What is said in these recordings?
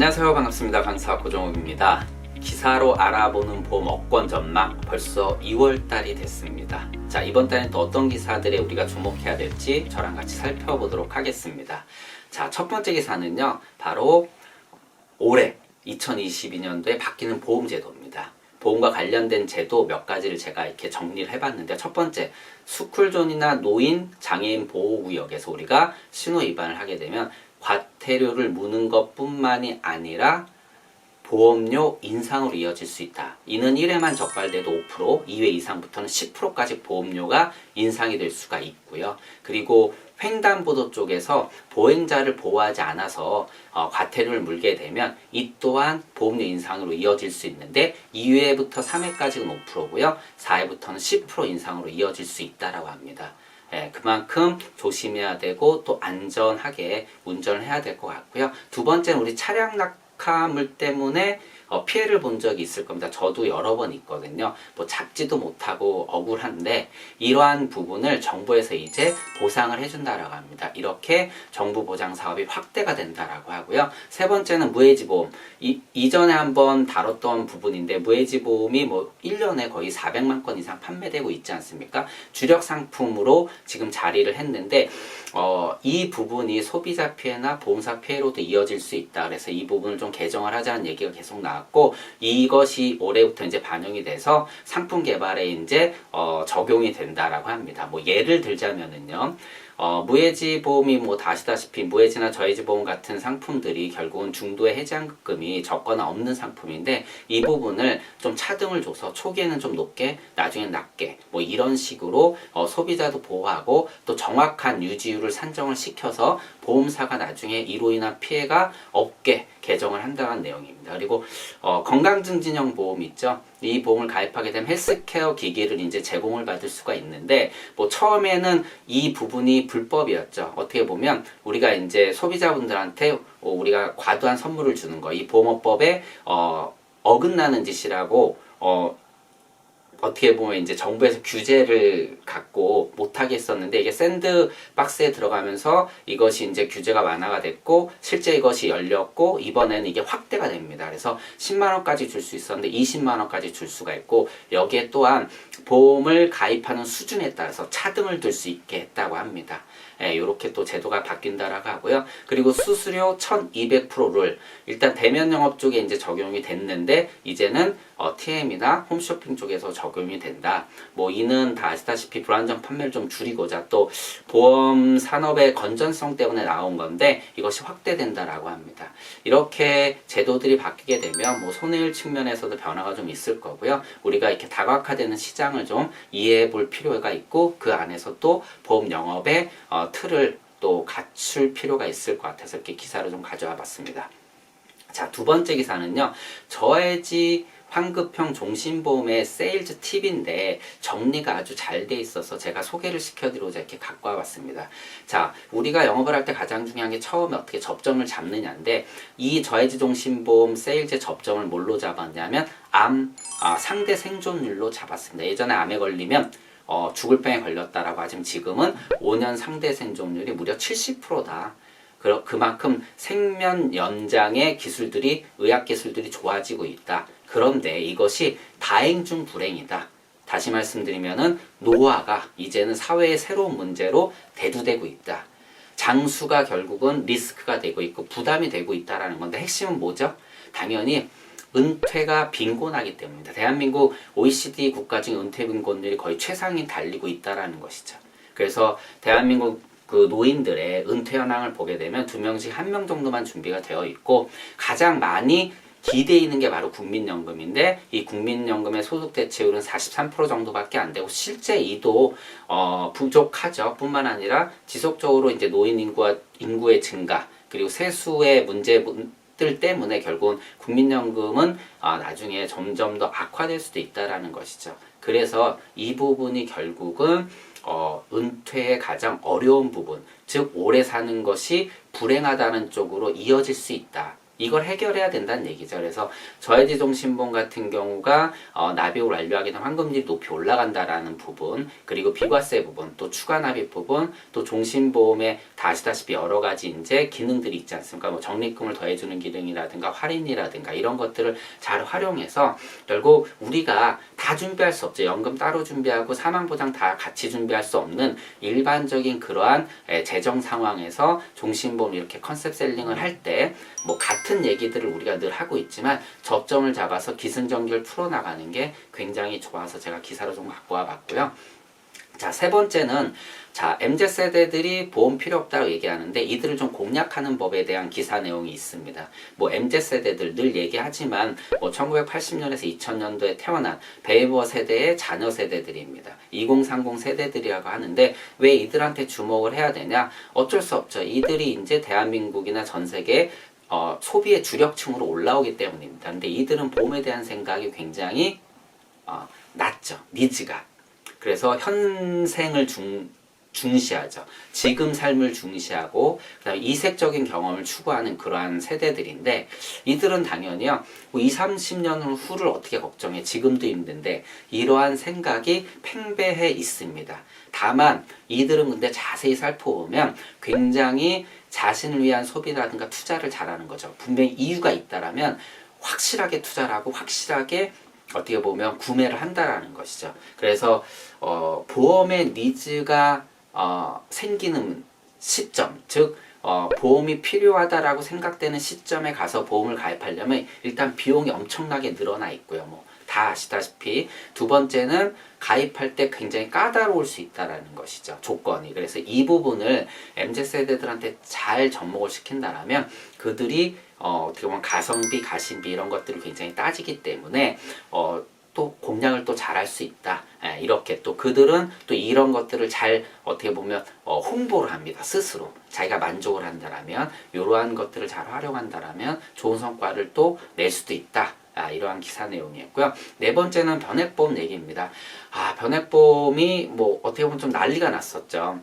안녕하세요. 반갑습니다. 강사 고정욱입니다. 기사로 알아보는 보험 업권 전망 벌써 2월달이 됐습니다. 자, 이번 달엔 또 어떤 기사들에 우리가 주목해야 될지 저랑 같이 살펴보도록 하겠습니다. 자, 첫 번째 기사는요, 바로 올해 2022년도에 바뀌는 보험 제도입니다. 보험과 관련된 제도 몇 가지를 제가 이렇게 정리를 해봤는데, 첫 번째, 스쿨존이나 노인, 장애인 보호구역에서 우리가 신호 위반을 하게 되면 과태료를 무는 것뿐만이 아니라 보험료 인상으로 이어질 수 있다. 이는 1회만 적발돼도 5%, 2회 이상부터는 10%까지 보험료가 인상이 될 수가 있고요. 그리고 횡단보도 쪽에서 보행자를 보호하지 않아서 과태료를 물게 되면 이 또한 보험료 인상으로 이어질 수 있는데 2회부터 3회까지는 5%고요. 4회부터는 10% 인상으로 이어질 수 있다라고 합니다. 그만큼 조심해야 되고 또 안전하게 운전을 해야 될 것 같고요. 두 번째는 우리 차량 낙하물 때문에 피해를 본 적이 있을 겁니다. 저도 여러 번 있거든요. 뭐 잡지도 못하고 억울한데 이러한 부분을 정부에서 이제 보상을 해준다라고 합니다. 이렇게 정부 보장 사업이 확대가 된다라고 하고요. 세 번째는 무해지보험. 이전에 한번 다뤘던 부분인데 무해지보험이 뭐 1년에 거의 400만 건 이상 판매되고 있지 않습니까? 주력 상품으로 지금 자리를 했는데 이 부분이 소비자 피해나 보험사 피해로도 이어질 수 있다. 그래서 이 부분을 좀 개정을 하자는 얘기가 계속 나왔고, 이것이 올해부터 이제 반영이 돼서 상품 개발에 이제 적용이 된다라고 합니다. 뭐 예를 들자면은요, 무해지 보험이 뭐 다 아시다시피 무해지나 저해지 보험 같은 상품들이 결국은 중도의 해지환급금이 적거나 없는 상품인데, 이 부분을 좀 차등을 줘서 초기에는 좀 높게 나중엔 낮게 뭐 이런 식으로 소비자도 보호하고 또 정확한 유지율을 산정을 시켜서 보험사가 나중에 이로 인한 피해가 없게 개정을 한다는 내용입니다. 그리고 건강증진형 보험 있죠. 이 보험을 가입하게 되면 헬스케어 기기를 이제 제공을 받을 수가 있는데, 뭐 처음에는 이 부분이 불법이었죠. 어떻게 보면 우리가 이제 소비자분들한테 우리가 과도한 선물을 주는 거, 이 보험업법에 어긋나는 짓이라고 어떻게 보면 이제 정부에서 규제를 갖고 못하게 했었는데, 이게 샌드박스에 들어가면서 이것이 이제 규제가 완화가 됐고 실제 이것이 열렸고 이번에는 이게 확대가 됩니다. 그래서 10만원까지 줄 수 있었는데 20만원까지 줄 수가 있고, 여기에 또한 보험을 가입하는 수준에 따라서 차등을 둘 수 있게 했다고 합니다. 이렇게 또 제도가 바뀐다라고 하고요. 그리고 수수료 1200% 룰, 일단 대면 영업 쪽에 이제 적용이 됐는데 이제는 TM이나 홈쇼핑 쪽에서 적용이 된다. 뭐 이는 다 아시다시피 불안전 판매를 좀 줄이고자 또 보험 산업의 건전성 때문에 나온 건데 이것이 확대된다라고 합니다. 이렇게 제도들이 바뀌게 되면 뭐 손해율 측면에서도 변화가 좀 있을 거고요. 우리가 이렇게 다각화되는 시장을 좀 이해해 볼 필요가 있고, 그 안에서 또 보험 영업의 틀을 또 갖출 필요가 있을 것 같아서 이렇게 기사를 좀 가져와 봤습니다. 자, 두 번째 기사는요, 저해지 환급형 종신보험의 세일즈 팁인데 정리가 아주 잘 돼 있어서 제가 소개를 시켜드리고자 이렇게 갖고 와봤습니다. 자, 우리가 영업을 할 때 가장 중요한 게 처음에 어떻게 접점을 잡느냐인데, 이 저해지 종신보험 세일즈 접점을 뭘로 잡았냐면 상대 생존율로 잡았습니다. 예전에 암에 걸리면 죽을 병에 걸렸다라고 하지만 지금은 5년 상대 생존율이 무려 70%다. 그만큼 생면 연장의 기술들이, 의학 기술들이 좋아지고 있다. 그런데 이것이 다행 중 불행이다. 다시 말씀드리면은 노화가 이제는 사회의 새로운 문제로 대두되고 있다. 장수가 결국은 리스크가 되고 있고 부담이 되고 있다라는 건데, 핵심은 뭐죠? 당연히 은퇴가 빈곤하기 때문입니다. 대한민국 OECD 국가 중 은퇴 빈곤율이 거의 최상위 달리고 있다라는 것이죠. 그래서 대한민국 그 노인들의 은퇴 현황을 보게 되면 2명씩 1명 정도만 준비가 되어 있고, 가장 많이 기대에 있는 게 바로 국민연금인데, 이 국민연금의 소득 대체율은 43% 정도밖에 안 되고 실제 이도 부족하죠. 뿐만 아니라 지속적으로 이제 노인 인구의 증가, 그리고 세수의 문제들 때문에 결국은 국민연금은 나중에 점점 더 악화될 수도 있다라는 것이죠. 그래서 이 부분이 결국은 은퇴의 가장 어려운 부분, 즉 오래 사는 것이 불행하다는 쪽으로 이어질 수 있다. 이걸 해결해야 된다는 얘기죠. 그래서 저해지종신보험 같은 경우가 납입을 완료하게 되면 환급률이 높이 올라간다라는 부분, 그리고 비과세 부분, 또 추가 납입 부분, 또 종신보험에 다 아시다시피 여러 가지 이제 기능들이 있지 않습니까? 뭐 적립금을 더해주는 기능이라든가 할인이라든가 이런 것들을 잘 활용해서 결국 우리가 다 준비할 수 없죠. 연금 따로 준비하고 사망보장 다 같이 준비할 수 없는 일반적인 그러한 재정 상황에서 종신보험 이렇게 컨셉 셀링을 할 때 뭐 같은 얘기들을 우리가 늘 하고 있지만 접점을 잡아서 기승전결 풀어나가는 게 굉장히 좋아서 제가 기사로 좀 갖고 와봤고요. 자, 세 번째는 자, MZ세대들이 보험 필요 없다고 얘기하는데 이들을 좀 공략하는 법에 대한 기사 내용이 있습니다. 뭐 MZ세대들 늘 얘기하지만 뭐 1980년에서 2000년도에 태어난 베이버 세대의 자녀 세대들입니다. 2030 세대들이라고 하는데 왜 이들한테 주목을 해야 되냐? 어쩔 수 없죠. 이들이 이제 대한민국이나 전 세계 소비의 주력층으로 올라오기 때문입니다. 근데 이들은 보험에 대한 생각이 굉장히 낮죠. 니즈가. 그래서 현생을 중시하죠. 지금 삶을 중시하고 그다음에 이색적인 경험을 추구하는 그러한 세대들인데 이들은 당연히요. 뭐 20, 30년 후를 어떻게 걱정해. 지금도 힘든데 이러한 생각이 팽배해 있습니다. 다만 이들은 근데 자세히 살펴보면 굉장히 자신을 위한 소비라든가 투자를 잘하는 거죠. 분명히 이유가 있다라면 확실하게 투자를 하고 확실하게 어떻게 보면 구매를 한다라는 것이죠. 그래서 보험의 니즈가 생기는 시점, 즉 보험이 필요하다라고 생각되는 시점에 가서 보험을 가입하려면 일단 비용이 엄청나게 늘어나 있고요. 뭐 다 아시다시피 두 번째는 가입할 때 굉장히 까다로울 수 있다라는 것이죠. 조건이. 그래서 이 부분을 MZ세대들한테 잘 접목을 시킨다라면 그들이 어떻게 보면 가성비, 가심비 이런 것들을 굉장히 따지기 때문에 또 공략을 또 잘할 수 있다. 이렇게 또 그들은 또 이런 것들을 잘 어떻게 보면 홍보를 합니다. 스스로 자기가 만족을 한다라면 이러한 것들을 잘 활용한다라면 좋은 성과를 또 낼 수도 있다. 이러한 기사 내용이었고요. 네 번째는 변액보험 얘기입니다. 변액보험이 뭐 어떻게 보면 좀 난리가 났었죠.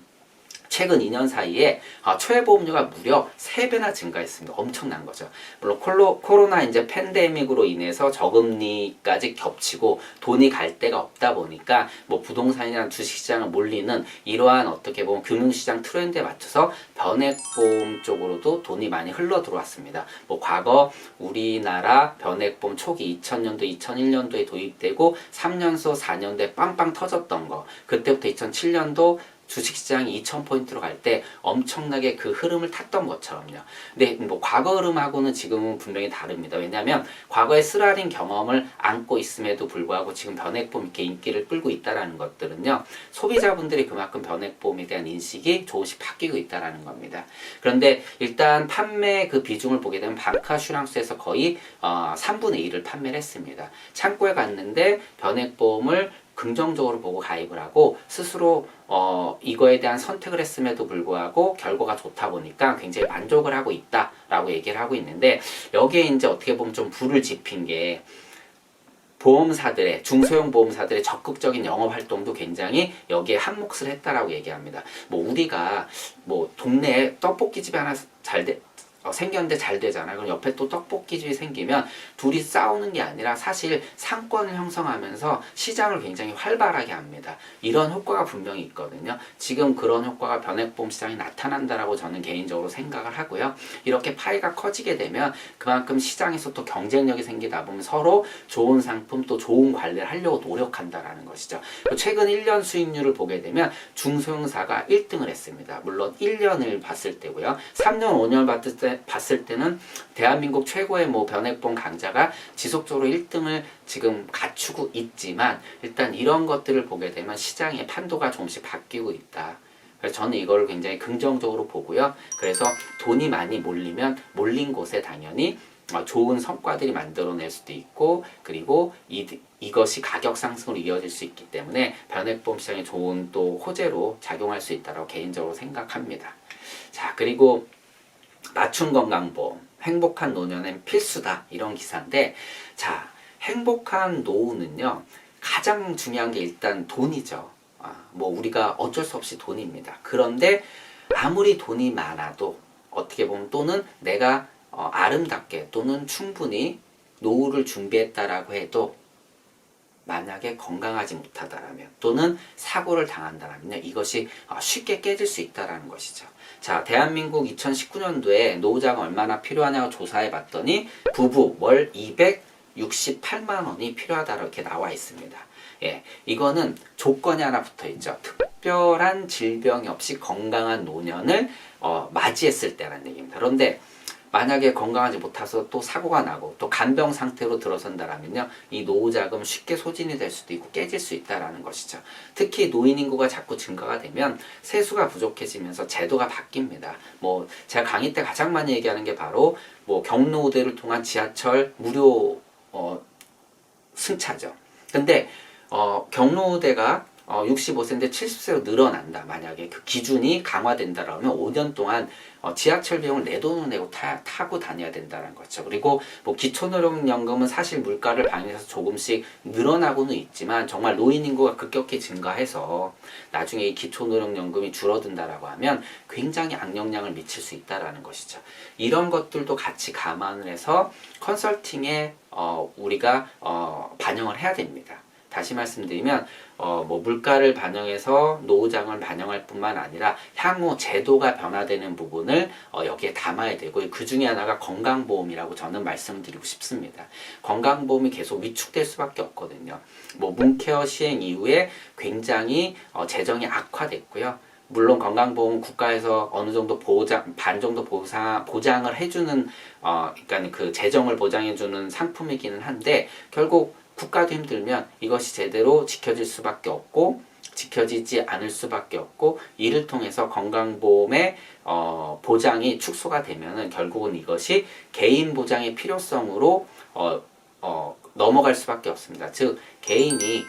최근 2년 사이에 초회보험료가 무려 3배나 증가했습니다. 엄청난 거죠. 물론 코로나 이제 팬데믹으로 인해서 저금리까지 겹치고 돈이 갈 데가 없다 보니까 뭐 부동산이나 주식시장을 몰리는 이러한 어떻게 보면 금융시장 트렌드에 맞춰서 변액보험 쪽으로도 돈이 많이 흘러 들어왔습니다. 뭐 과거 우리나라 변액보험 초기 2000년도, 2001년도에 도입되고 3년서 4년도에 빵빵 터졌던 거 그때부터 2007년도 주식시장이 2000포인트로 갈 때 엄청나게 그 흐름을 탔던 것처럼요. 근데 뭐 과거 흐름하고는 지금은 분명히 다릅니다. 왜냐하면 과거의 쓰라린 경험을 안고 있음에도 불구하고 지금 변액보험 이렇게 인기를 끌고 있다는 것들은요. 소비자분들이 그만큼 변액보험에 대한 인식이 조금씩 바뀌고 있다는 겁니다. 그런데 일단 판매 그 비중을 보게 되면 방카슈랑스에서 거의 3분의 1을 판매를 했습니다. 창고에 갔는데 변액보험을 긍정적으로 보고 가입을 하고 스스로 이거에 대한 선택을 했음에도 불구하고 결과가 좋다 보니까 굉장히 만족을 하고 있다라고 얘기를 하고 있는데 여기에 이제 어떻게 보면 좀 불을 지핀 게 보험사들의 중소형 보험사들의 적극적인 영업 활동도 굉장히 여기에 한몫을 했다라고 얘기합니다. 뭐 우리가 뭐 동네에 떡볶이집이 하나 생겼는데 잘 되잖아요. 그럼 옆에 또 떡볶이집이 생기면 둘이 싸우는 게 아니라 사실 상권을 형성하면서 시장을 굉장히 활발하게 합니다. 이런 효과가 분명히 있거든요. 지금 그런 효과가 변액보험 시장에 나타난다라고 저는 개인적으로 생각을 하고요. 이렇게 파이가 커지게 되면 그만큼 시장에서 또 경쟁력이 생기다 보면 서로 좋은 상품 또 좋은 관리를 하려고 노력한다라는 것이죠. 최근 1년 수익률을 보게 되면 중소형사가 1등을 했습니다. 물론 1년을 봤을 때고요. 3년, 5년 봤을 때는 대한민국 최고의 뭐 변액보험 강자가 지속적으로 1등을 지금 갖추고 있지만 일단 이런 것들을 보게 되면 시장의 판도가 조금씩 바뀌고 있다. 그래서 저는 이걸 굉장히 긍정적으로 보고요. 그래서 돈이 많이 몰리면 몰린 곳에 당연히 좋은 성과들이 만들어낼 수도 있고 그리고 이것이 가격 상승으로 이어질 수 있기 때문에 변액보험 시장에 좋은 또 호재로 작용할 수 있다고 개인적으로 생각합니다. 자, 그리고 맞춤건강보험, 행복한 노년엔 필수다 이런 기사인데 자, 행복한 노후는요 가장 중요한 게 일단 돈이죠. 뭐 우리가 어쩔 수 없이 돈입니다. 그런데 아무리 돈이 많아도 어떻게 보면 또는 내가 아름답게 또는 충분히 노후를 준비했다라고 해도 만약에 건강하지 못하다라면 또는 사고를 당한다라면요, 이것이 쉽게 깨질 수 있다라는 것이죠. 자, 대한민국 2019년도에 노후자금 얼마나 필요하냐고 조사해 봤더니 부부 월 268만 원이 필요하다고 이렇게 나와 있습니다. 예, 이거는 조건이 하나 붙어 있죠. 특별한 질병이 없이 건강한 노년을 맞이했을 때라는 얘기입니다. 그런데 만약에 건강하지 못해서 또 사고가 나고 또 간병 상태로 들어선다라면요, 이 노후자금 쉽게 소진이 될 수도 있고 깨질 수 있다라는 것이죠. 특히 노인 인구가 자꾸 증가가 되면 세수가 부족해지면서 제도가 바뀝니다. 뭐 제가 강의 때 가장 많이 얘기하는 게 바로 뭐 경로우대를 통한 지하철 무료 승차죠. 근데 경로우대가 65세인데 70세로 늘어난다. 만약에 그 기준이 강화된다라면 5년 동안 지하철 비용을 내 돈을 내고 타고 다녀야 된다는 거죠. 그리고 뭐 기초노령연금은 사실 물가를 반영해서 조금씩 늘어나고는 있지만 정말 노인 인구가 급격히 증가해서 나중에 이 기초노령연금이 줄어든다라고 하면 굉장히 악영향을 미칠 수 있다라는 것이죠. 이런 것들도 같이 감안을 해서 컨설팅에 우리가 반영을 해야 됩니다. 다시 말씀드리면 뭐 물가를 반영해서 노후자금을 반영할 뿐만 아니라 향후 제도가 변화되는 부분을 여기에 담아야 되고, 그 중에 하나가 건강보험이라고 저는 말씀을 드리고 싶습니다. 건강보험이 계속 위축될 수밖에 없거든요. 뭐 문케어 시행 이후에 굉장히 재정이 악화됐고요. 물론 건강보험은 국가에서 어느 정도 반 정도 보장을 해주는, 그러니까 그 재정을 보장해주는 상품이기는 한데, 결국 국가도 힘들면 이것이 제대로 지켜질 수밖에 없고 지켜지지 않을 수밖에 없고, 이를 통해서 건강보험의 보장이 축소가 되면은 결국은 이것이 개인 보장의 필요성으로 넘어갈 수밖에 없습니다. 즉 개인이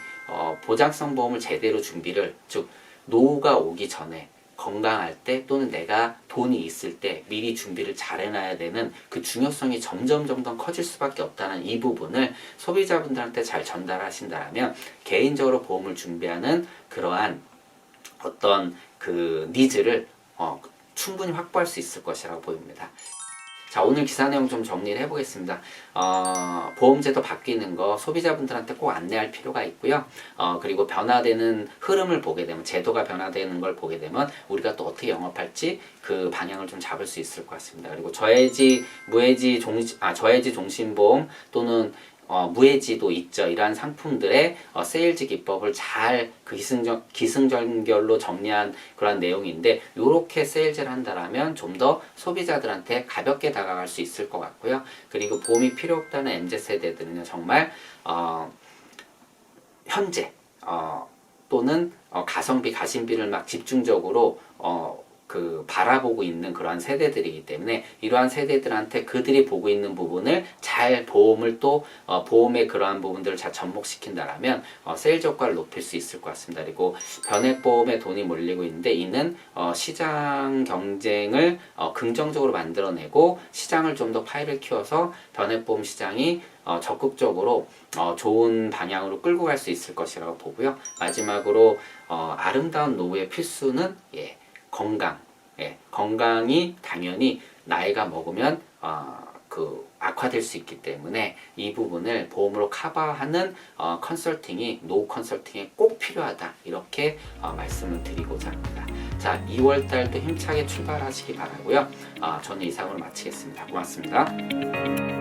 보장성 보험을 제대로 준비를, 즉 노후가 오기 전에 건강할 때 또는 내가 돈이 있을 때 미리 준비를 잘 해놔야 되는 그 중요성이 점점 커질 수밖에 없다는 이 부분을 소비자분들한테 잘 전달하신다면 개인적으로 보험을 준비하는 그러한 어떤 그 니즈를 충분히 확보할 수 있을 것이라고 보입니다. 자, 오늘 기사 내용 좀 정리를 해보겠습니다. 보험제도 바뀌는 거 소비자분들한테 꼭 안내할 필요가 있고요. 그리고 변화되는 흐름을 보게 되면, 제도가 변화되는 걸 보게 되면 우리가 또 어떻게 영업할지 그 방향을 좀 잡을 수 있을 것 같습니다. 그리고 저해지 종신보험 또는 무해지도 있죠. 이러한 상품들의 세일즈 기법을 잘 기승전결로 정리한 그런 내용인데, 이렇게 세일즈를 한다라면 좀 더 소비자들한테 가볍게 다가갈 수 있을 것 같고요. 그리고 보험이 필요 없다는 MZ세대들은요, 정말 현재 또는 가성비, 가심비를 막 집중적으로 바라보고 있는 그러한 세대들이기 때문에, 이러한 세대들한테 그들이 보고 있는 부분을 잘 보험의 그러한 부분들을 잘 접목시킨다라면 세일즈 효과를 높일 수 있을 것 같습니다. 그리고 변액보험에 돈이 몰리고 있는데, 이는 시장 경쟁을 긍정적으로 만들어내고 시장을 좀 더 파이를 키워서 변액보험 시장이 적극적으로 좋은 방향으로 끌고 갈 수 있을 것이라고 보고요. 마지막으로 아름다운 노후의 필수는 건강. 건강이 당연히 나이가 먹으면 악화될 수 있기 때문에 이 부분을 보험으로 커버하는 컨설팅이 노후 컨설팅에 꼭 필요하다, 이렇게 말씀을 드리고자 합니다. 자, 2월달도 힘차게 출발하시기 바라고요. 저는 이상으로 마치겠습니다. 고맙습니다.